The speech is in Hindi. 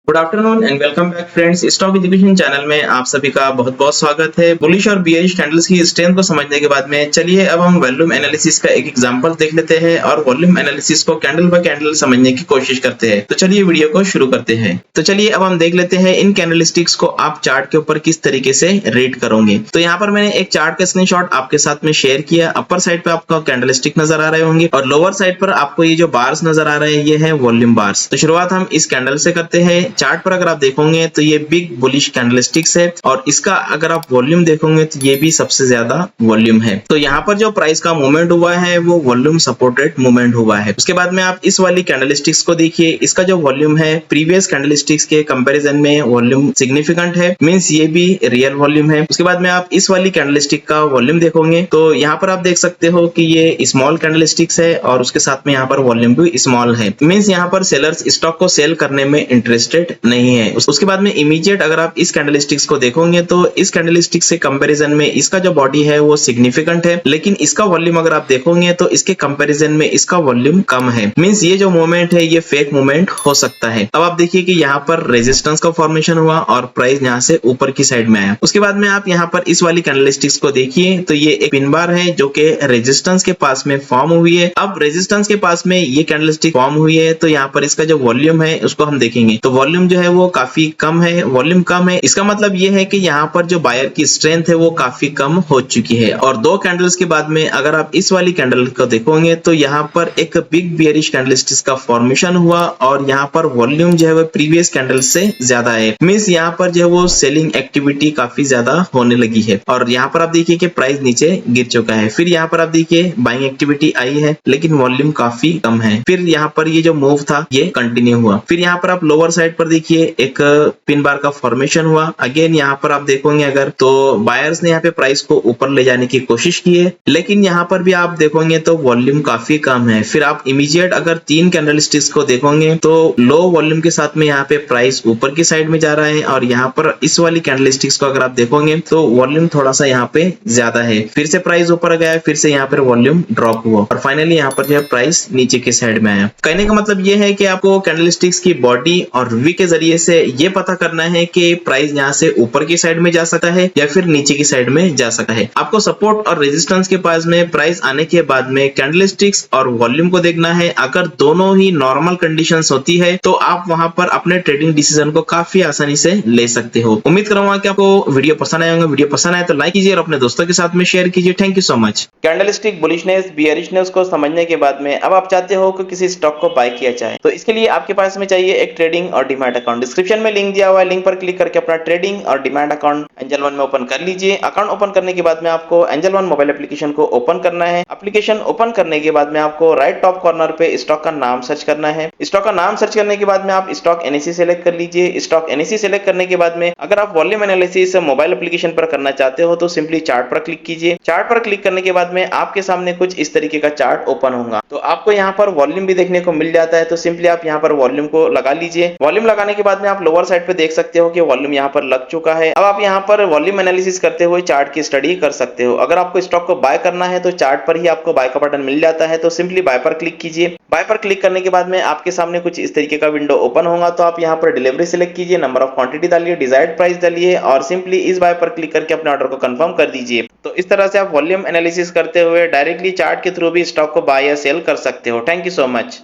Good afternoon and welcome back friends. Stock education channel में आप सभी का बहुत बहुत स्वागत है। बुलिश और बियरिश कैंडल्स की स्ट्रेंथ को समझने के बाद में चलिए अब हम वॉल्यूम एनालिसिस का एक एग्जांपल देख लेते हैं और वॉल्यूम एनालिसिस को कैंडल बाय कैंडल समझने की कोशिश करते हैं। तो चलिए वीडियो को शुरू करते हैं। तो चलिए अब हम देख लेते हैं इन कैंडलस्टिक्स को आप चार्ट के ऊपर किस तरीके से रीड करोगे। तो यहाँ पर मैंने एक चार्ट का स्क्रीनशॉट आपके साथ में शेयर किया। अपर साइड पे आपको कैंडलस्टिक नजर आ रहे होंगे और लोअर साइड पर आपको ये जो बार्स नजर आ रहे हैं ये है वॉल्यूम बार्स। तो शुरुआत हम इस कैंडल से करते हैं। चार्ट पर अगर आप देखोगे तो ये बिग बुलिश कैंडलस्टिक्स है और इसका अगर आप वॉल्यूम देखोगे तो ये भी सबसे ज्यादा वॉल्यूम है। तो यहाँ पर जो प्राइस का मूवमेंट हुआ है वो वॉल्यूम सपोर्टेड मूवमेंट हुआ है। उसके बाद में आप इस वाली कैंडलस्टिक्स को देखिए, इसका जो वॉल्यूम है प्रीवियस कैंडलस्टिक्स के कंपैरिजन में वॉल्यूम सिग्निफिकेंट है, मींस ये भी रियल वॉल्यूम है। उसके बाद में आप इस वाली कैंडलस्टिक का वॉल्यूम देखोगे तो यहाँ पर आप देख सकते हो कि ये स्मॉल कैंडलस्टिक्स है और उसके साथ में यहाँ पर वॉल्यूम भी स्मॉल है, मींस यहाँ पर सेलर्स स्टॉक को सेल करने में इंटरेस्टेड नहीं है। उसके बाद में इमीडिएट अगर आप इस कैंडलस्टिक्स को देखोगे तो इस कैंडलस्टिक से कंपैरिजन में इसका जो बॉडी है वो सिग्निफिकेंट है, लेकिन इसका वॉल्यूम अगर आप देखोगे तो इसके कंपैरिजन में इसका वॉल्यूम कम है, मींस ये जो मूवमेंट है ये फेक मूवमेंट हो सकता है। अब आप देखिए कि यहाँ पर रेजिस्टेंस का फॉर्मेशन हुआ और प्राइस यहाँ से ऊपर की साइड में आया। उसके बाद में आप यहाँ पर इस वाली कैंडलस्टिक्स को देखिए तो ये एक पिन बार है जो कि रेजिस्टेंस के पास में फॉर्म हुई है। अब रेजिस्टेंस के पास में ये कैंडलस्टिक फॉर्म हुई है तो यहाँ पर इसका जो वॉल्यूम है उसको हम देखेंगे तो वॉल्यूम जो है वो काफी कम है, वॉल्यूम कम है। इसका मतलब ये है कि यहाँ पर जो बायर की स्ट्रेंथ है वो काफी कम हो चुकी है। और दो कैंडल्स के बाद में अगर आप इस वाली कैंडल को देखोगे तो यहाँ पर एक बिग बियरिश कैंडलस्टिक का फॉर्मेशन हुआ और यहाँ पर वॉल्यूम जो है वो प्रीवियस कैंडल से ज्यादा है, मींस यहाँ पर जो है वो सेलिंग एक्टिविटी काफी ज्यादा होने लगी है। और यहाँ पर आप देखिए कि प्राइस नीचे गिर चुका है। फिर यहाँ पर आप देखिए बाइंग एक्टिविटी आई है लेकिन वॉल्यूम काफी कम है। फिर यहाँ पर ये जो मूव था ये कंटिन्यू हुआ। फिर यहाँ पर आप लोअर साइड पर देखिए एक पिन बार का फॉर्मेशन हुआ। अगेन यहाँ पर आप देखोगे अगर तो बायर्स ने यहाँ पे प्राइस को ऊपर ले जाने की कोशिश की है, लेकिन यहाँ पर भी आप देखोगे तो वॉल्यूम काफी कम है। फिर आप इमीडिएट अगर तीन कैंडलस्टिक्स को देखोगे तो लो वॉल्यूम के साथ में यहाँ पे प्राइस ऊपर की साइड में जा रहा है और यहाँ पर इस वाली कैंडलस्टिक्स को अगर आप देखोगे तो वॉल्यूम थोड़ा सा यहाँ पे ज्यादा है। फिर से प्राइस ऊपर गया, फिर से यहाँ पर वॉल्यूम ड्रॉप हुआ और फाइनली यहाँ पर जो है प्राइस नीचे की साइड में आया। कहने का मतलब ये है कि आपको कैंडलस्टिक्स की बॉडी और वी के जरिए से ये पता करना है कि प्राइस यहाँ से ऊपर की साइड में जा सकता है या फिर नीचे की साइड में जा सकता है। आपको सपोर्ट और रेजिस्टेंस के पास में प्राइस आने के बाद में कैंडलस्टिक्स और वॉल्यूम को देखना है। अगर दोनों ही नॉर्मल कंडीशंस होती है तो आप वहां पर अपने ट्रेडिंग डिसीजन को काफी आसानी से ले सकते हो। उम्मीद करूंगा कि आपको वीडियो पसंद आया होगा। वीडियो पसंद आए तो लाइक कीजिए और अपने दोस्तों के साथ में शेयर कीजिए। Thank you so much. Candlestick bullishness bearishness को समझने के बाद में अब आप चाहते हो कि किसी स्टॉक को बाय किया जाए तो इसके लिए आपके पास में चाहिए एक ट्रेडिंग और डीमैट अकाउंट। डिस्क्रिप्शन में लिंक दिया हुआ है, लिंक पर क्लिक करके अपना ट्रेडिंग और डीमैट अकाउंट एंजल वन में ओपन कर लीजिए। अकाउंट ओपन करने के बाद में आपको एंजल वन मोबाइल एप्लीकेशन को ओपन करना है। एप्लीकेशन ओपन करने के बाद में आपको राइट टॉप कॉर्नर पे स्टॉक का नाम सर्च करना है। स्टॉक का नाम सर्च करने के बाद में आप स्टॉक एनएसी सेलेक्ट कर लीजिए। स्टॉक एनएसी सेलेक्ट करने के बाद में अगर आप वॉल्यूम एनालिसिस मोबाइल एप्लीकेशन पर करना चाहते हो तो सिंपली चार्ट पर क्लिक कीजिए। चार्ट पर क्लिक करने के बाद में आपके सामने कुछ इस तरीके का चार्ट ओपन होगा। तो आपको यहाँ पर वॉल्यूम भी देखने को मिल जाता है, तो सिंपली आप यहाँ पर वॉल्यूम को लगा लीजिए। वॉल्यूम लगाने के बाद में आप लोअर साइड पे देख सकते हो कि वॉल्यूम यहाँ पर लग चुका है। अब आप यहाँ पर वॉल्यूम एनालिसिस करते हुए चार्ट की स्टडी कर सकते हो। अगर आपको स्टॉक को बाय करना है तो चार्ट पर ही आपको बाय का बटन मिल जाता है, तो सिंपली बाय पर क्लिक कीजिए। बाय पर क्लिक करने के बाद में आपके सामने कुछ इस तरीके का विंडो ओपन होगा। तो आप यहाँ पर डिलीवरी सिलेक्ट कीजिए, नंबर ऑफ क्वांटिटी डालिए, डिजायर्ड प्राइस डालिए और सिंपली इस बाय पर क्लिक करके अपने ऑर्डर को कंफर्म कर दीजिए। तो इस तरह से आप वॉल्यूम एनालिसिस करते हुए डायरेक्टली चार्ट के थ्रू भी स्टॉक को बाय या सेल कर सकते हो। Thank you so much.